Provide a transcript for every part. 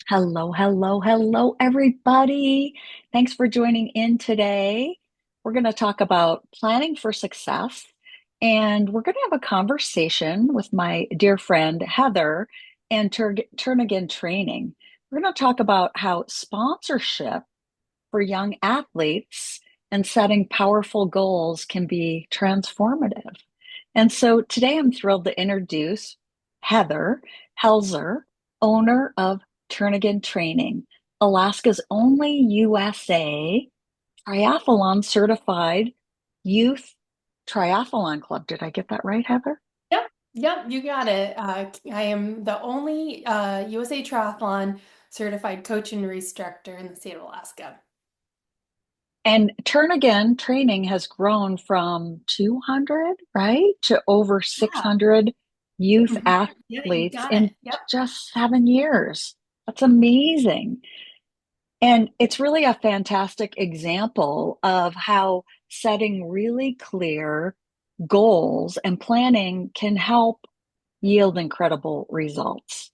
Hello, hello, hello, everybody. Thanks for joining in today. We're going to talk about planning for success, and we're going to have a conversation with my dear friend Heather and Turnagain Training. We're going to talk about how sponsorship for young athletes and setting powerful goals can be transformative. And so today I'm thrilled to introduce Heather Helzer, owner of Turnagain Training, Alaska's only USA triathlon certified youth triathlon club. Did I get that right, Heather? Yep, yep, you got it. I am the only USA Triathlon certified coach and instructor in the state of Alaska. And Turnagain Training has grown from 200, right, to over Yeah. 600 youth Mhm. Yeah, you athletes got it. in Yep. just 7 years. That's amazing. And it's really a fantastic example of how setting really clear goals and planning can help yield incredible results.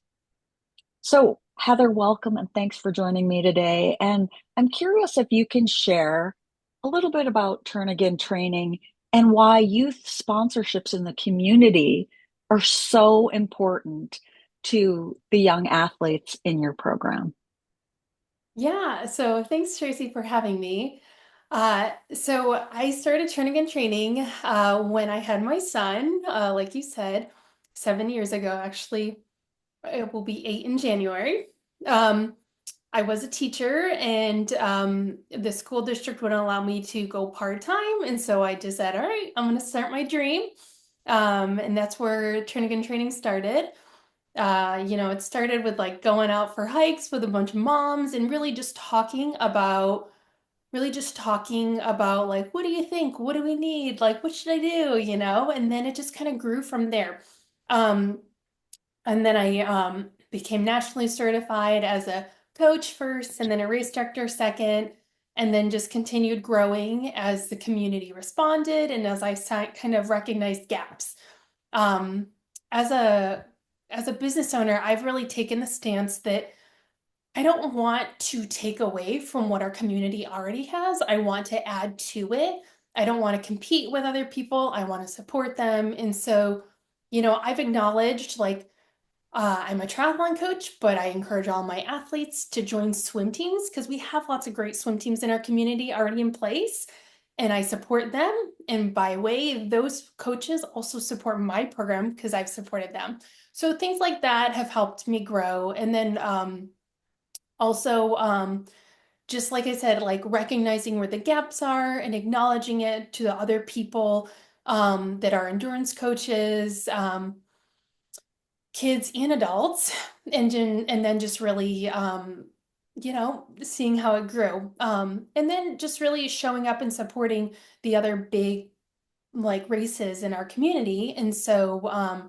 So, Heather, welcome and thanks for joining me today. And I'm curious if you can share a little bit about Turnagain Training and why youth sponsorships in the community are so important to the young athletes in your program. Yeah, so thanks, Tracy, for having me. So I started Turnagain Training when I had my son, like you said, 7 years ago. Actually, it will be 8 in January. Um, I was a teacher, and the school district wouldn't allow me to go part-time. And so I just said, all right, I'm going to start my dream. And that's where Turnagain Training started. It started with like going out for hikes with a bunch of moms and really just talking about like, what do you think? What do we need? Like, what should I do? And then it just kind of grew from there. Um, and then I became nationally certified as a coach first, and then a race director second, and then just continued growing as the community responded and as kind of recognized gaps. Um, as a as a business owner, I've really taken the stance that I don't want to take away from what our community already has. I want to add to it. I don't want to compete with other people. I want to support them. And so, I've acknowledged like I'm a triathlon coach, but I encourage all my athletes to join swim teams because we have lots of great swim teams in our community already in place. And I support them. And by way, those coaches also support my program because I've supported them. So things like that have helped me grow. And then also, just like I said, like recognizing where the gaps are and acknowledging it to the other people that are endurance coaches. Kids and adults, and then just really seeing how it grew, and then just really showing up and supporting the other big like races in our community. And so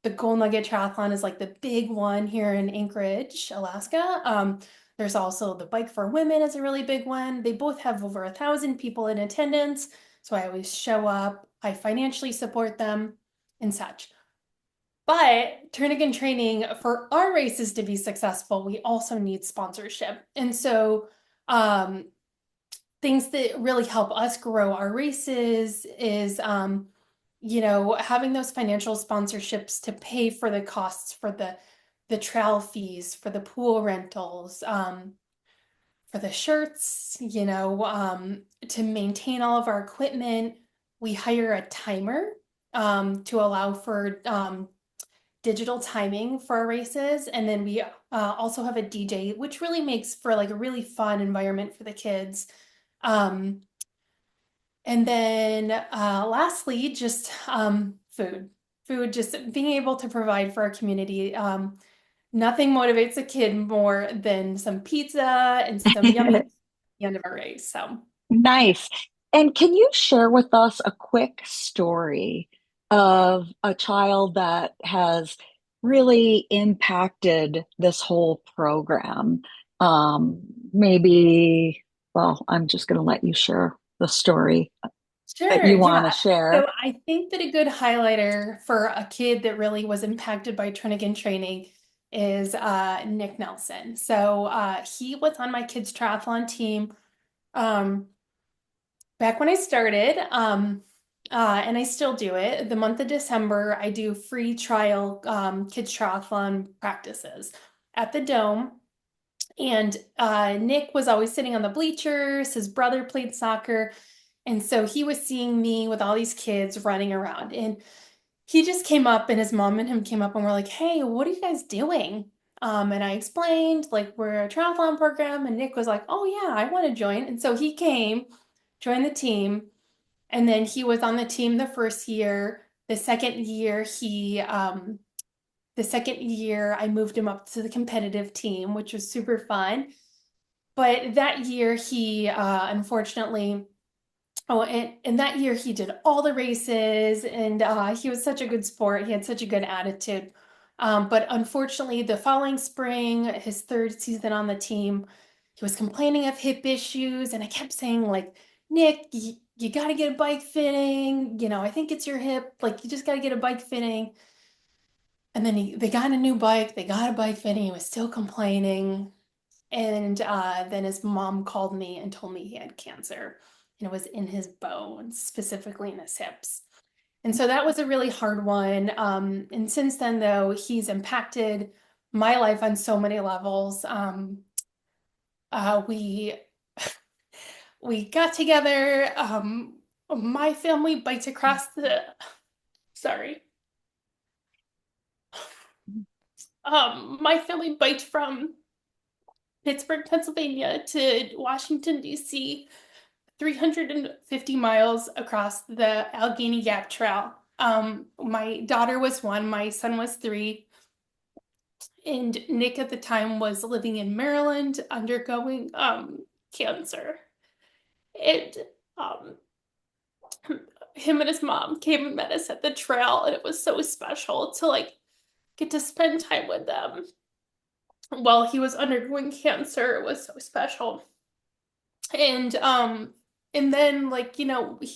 the Gold Nugget Triathlon is like the big one here in Anchorage, Alaska. There's also the Bike for Women is a really big one. They both have over 1,000 people in attendance, so I always show up. I financially support them and such. But Turnagain Training, for our races to be successful, we also need sponsorship. And so, um, things that really help us grow our races is, having those financial sponsorships to pay for the costs for the trail fees, for the pool rentals, for the shirts, to maintain all of our equipment. We hire a timer to allow for digital timing for our races. And then we also have a DJ, which really makes for like a really fun environment for the kids. Um, and then lastly, just food. Food, just being able to provide for our community. Nothing motivates a kid more than some pizza and some yummy at the end of a race. So. Nice. And can you share with us a quick story of a child that has really impacted this whole program? Um, Maybe, well, I'm just going to let you share the story that Sure, you want to yeah. So share. I think that a good highlighter for a kid that really was impacted by Turnagain Training is Nick Nelson. So he was on my kids' triathlon team um, back when I started, and I still do it. The month of December, I do free trial kids' triathlon practices at the Dome. And Nick was always sitting on the bleachers. His brother played soccer. And so he was seeing me with all these kids running around. And he just came up, and his mom and him came up and were like, "Hey, what are you guys doing?" And I explained, like, we're a triathlon program. And Nick was like, "Oh, yeah, I want to join." And so he came, joined the team. And then he was on the team the first year. The second year, I moved him up to the competitive team, which was super fun. But that year, he unfortunately, and that year he did all the races, and he was such a good sport. He had such a good attitude. But unfortunately, the following spring, his third season on the team, he was complaining of hip issues, and I kept saying, like, "Nick, you got to get a bike fitting. I think it's your hip. Like, you just got to get a bike fitting." And then they got a new bike. They got a bike fitting. He was still complaining. And then his mom called me and told me he had cancer, and it was in his bones, specifically in his hips. And so that was a really hard one. And since then, though, he's impacted my life on so many levels. We we got together. My family bites across the. Sorry. My family biked from Pittsburgh, Pennsylvania to Washington, D.C., 350 miles across the Allegheny Gap Trail. My daughter was 1, my son was 3, and Nick at the time was living in Maryland undergoing cancer. And um, him and his mom came and met us at the trail, and it was so special to like get to spend time with them while he was undergoing cancer. It was so special. And and then, like, he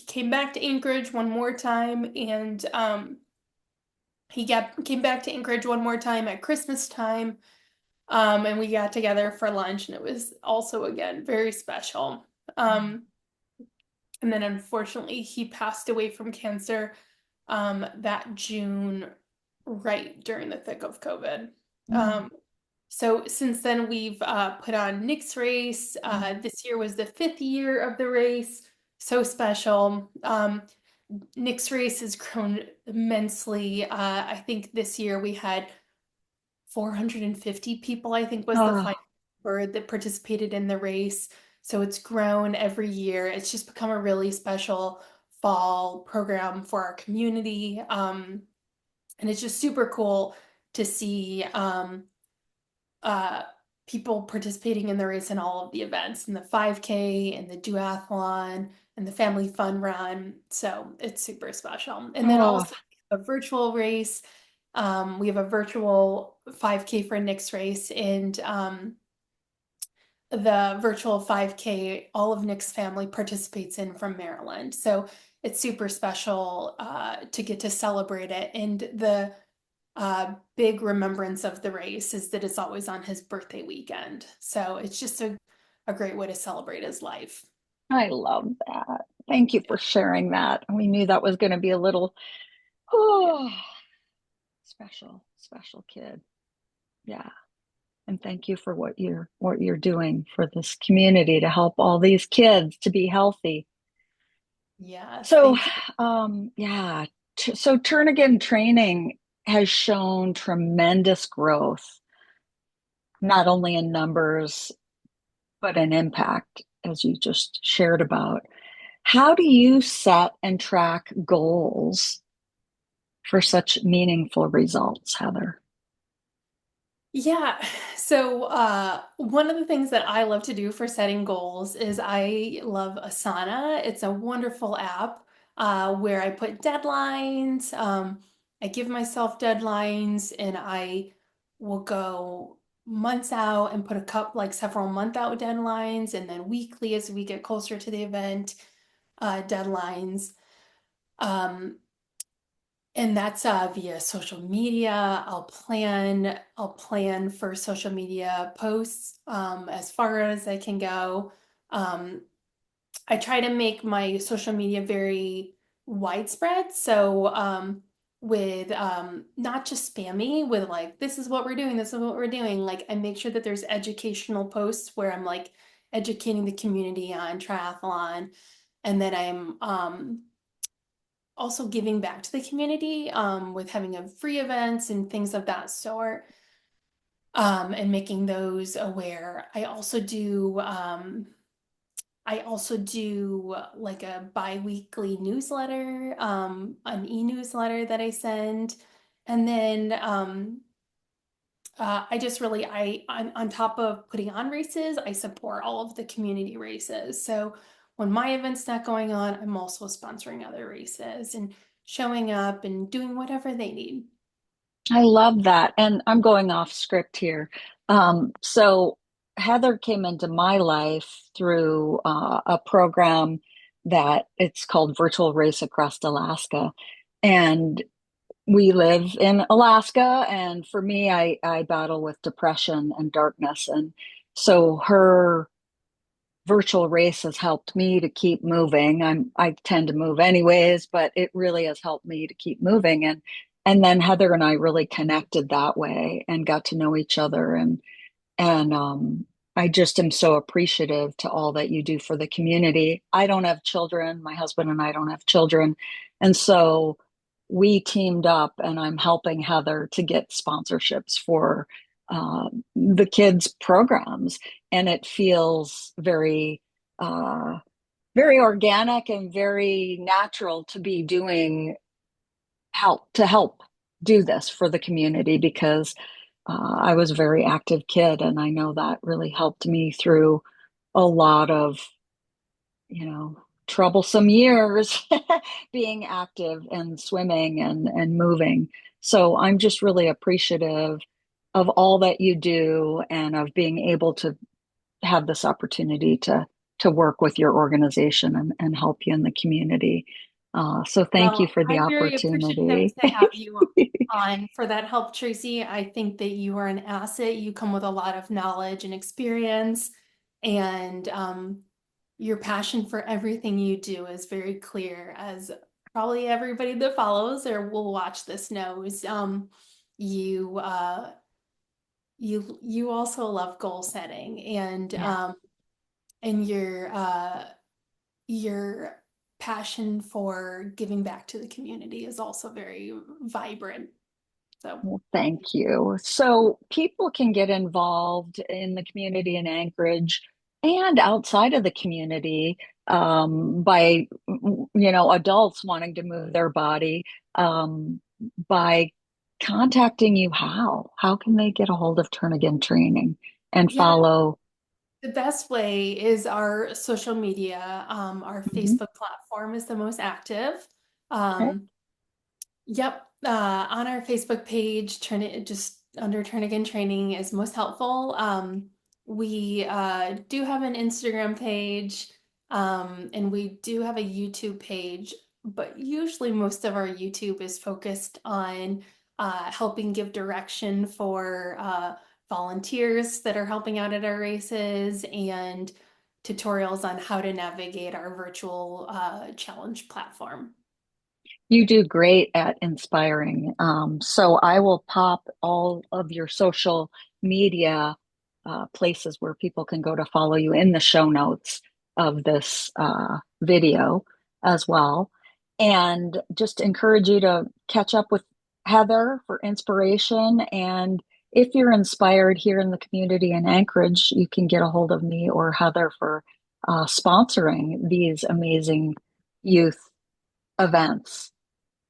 came back to Anchorage one more time, and came back to Anchorage one more time at Christmas time. And we got together for lunch, and it was also again very special. Um and then unfortunately he passed away from cancer that June, right during the thick of COVID. Mm. Um So since then, we've put on Nick's race. This year was the 5th year of the race. So special. Nick's race has grown immensely. I think this year we had 450 people, I think was the Oh, final number that participated in the race. So it's grown every year. It's just become a really special fall program for our community. And it's just super cool to see. Uh, People participating in the race in all of the events, in the 5K and the duathlon and the family fun run. So it's super special. And then oh, also a virtual race. We have a virtual 5K for Nick's race, and the virtual 5K all of Nick's family participates in from Maryland. So it's super special to get to celebrate it. And the big remembrance of the race is that it's always on his birthday weekend. So it's just a great way to celebrate his life. I love that. Thank you Yeah. for sharing that. We knew that was going to be a little, Yeah. oh, special, special kid. Yeah. And thank you for what you're doing for this community to help all these kids to be healthy. Yes. So, Thank you. yeah. So Turnagain Training has shown tremendous growth, not only in numbers, but in impact, as you just shared about. How do you set and track goals for such meaningful results, Heather? Yeah. So, one of the things that I love to do for setting goals is I love Asana. It's a wonderful app where I put deadlines. I give myself deadlines, and I will go months out and put a cup like several month out deadlines, and then weekly as we get closer to the event deadlines. Um, And that's via social media. I'll plan for social media posts as far as I can go. Um, I try to make my social media very widespread. So with not just spammy with like this is what we're doing, this is what we're doing. Like I make sure that there's educational posts where I'm like educating the community on triathlon, and then I'm also giving back to the community with having a free events and things of that sort, and making those aware. I also do like a bi-weekly newsletter, an e-newsletter that I send. And then I just really I on top of putting on races, I support all of the community races. So when my event's not going on, I'm also sponsoring other races and showing up and doing whatever they need. I love that. And I'm going off script here. So Heather came into my life through a program that it's called Virtual Race Across Alaska. And we live in Alaska. And for me, I battle with depression and darkness. And so her virtual race has helped me to keep moving. I tend to move anyways, but it really has helped me to keep moving. And then Heather and I really connected that way and got to know each other. And I just am so appreciative to all that you do for the community. I don't have children. My husband and I don't have children. And so we teamed up, and I'm helping Heather to get sponsorships for the kids' programs. And it feels very organic and very natural to be doing help do this for the community because I was a very active kid, and I know that really helped me through a lot of, troublesome years being active and swimming and moving. So I'm just really appreciative of all that you do and of being able to have this opportunity to work with your organization and help you in the community. So thank you Well, for the I'm very appreciative opportunity. to have you on for that help, Tracy. I think that you are an asset. You come with a lot of knowledge and experience, and your passion for everything you do is very clear, as probably everybody that follows or will watch this knows. You you also love goal setting, Yeah. and your passion for giving back to the community is also very vibrant. So, Well, thank you. So people can get involved in the community in Anchorage and outside of the community by, adults wanting to move their body by contacting you. How can they get a hold of Turnagain Training and yeah, follow? the best way is our social media. Our Mhm. Facebook platform is the most active. Okay. Um, Yep. On our Facebook page, turn it just under Turnagain Training is most helpful. We do have an Instagram page, and we do have a YouTube page, but usually most of our YouTube is focused on helping give direction for volunteers that are helping out at our races and tutorials on how to navigate our virtual challenge platform. You do great at inspiring. So I will pop all of your social media places where people can go to follow you in the show notes of this video as well. And just encourage you to catch up with Heather for inspiration. And if you're inspired here in the community in Anchorage, you can get a hold of me or Heather for sponsoring these amazing youth events.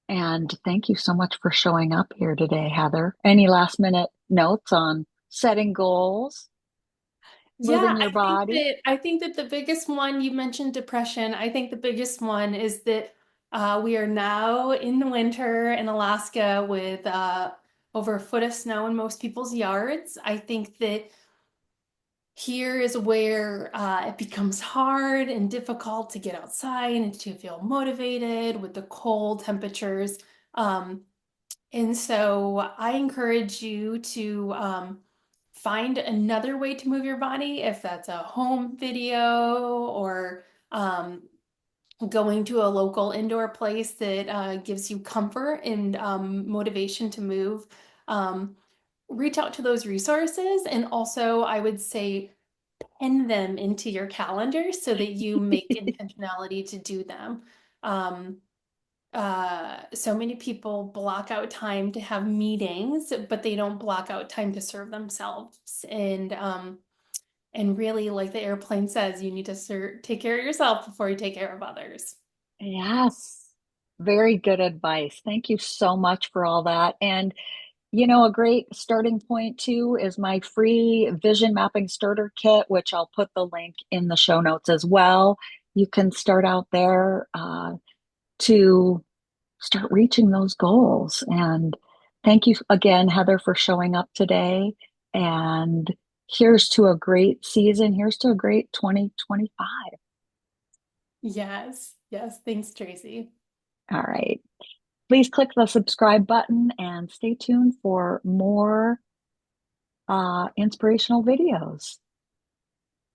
And thank you so much for showing up here today, Heather. Any last minute notes on setting goals, Yeah, moving your body? I think that the biggest one you mentioned depression. I think the biggest one is that we are now in the winter in Alaska with over a foot of snow in most people's yards. I think that here is where it becomes hard and difficult to get outside and to feel motivated with the cold temperatures. And so I encourage you to find another way to move your body, if that's a home video or um, going to a local indoor place that gives you comfort and motivation to move. Um, Reach out to those resources. And also, I would say, pin them into your calendar so that you make intentionality to do them. Um, so many people block out time to have meetings, but they don't block out time to serve themselves. And really, like the airplane says, you need to take care of yourself before you take care of others. Yes. Very good advice. Thank you so much for all that. And a great starting point too is my free vision mapping starter kit, which I'll put the link in the show notes as well. You can start out there to start reaching those goals. And thank you again, Heather, for showing up today. And here's to a great season. Here's to a great 2025. Yes, yes. Thanks, Tracy. All right. Please click the subscribe button and stay tuned for more inspirational videos.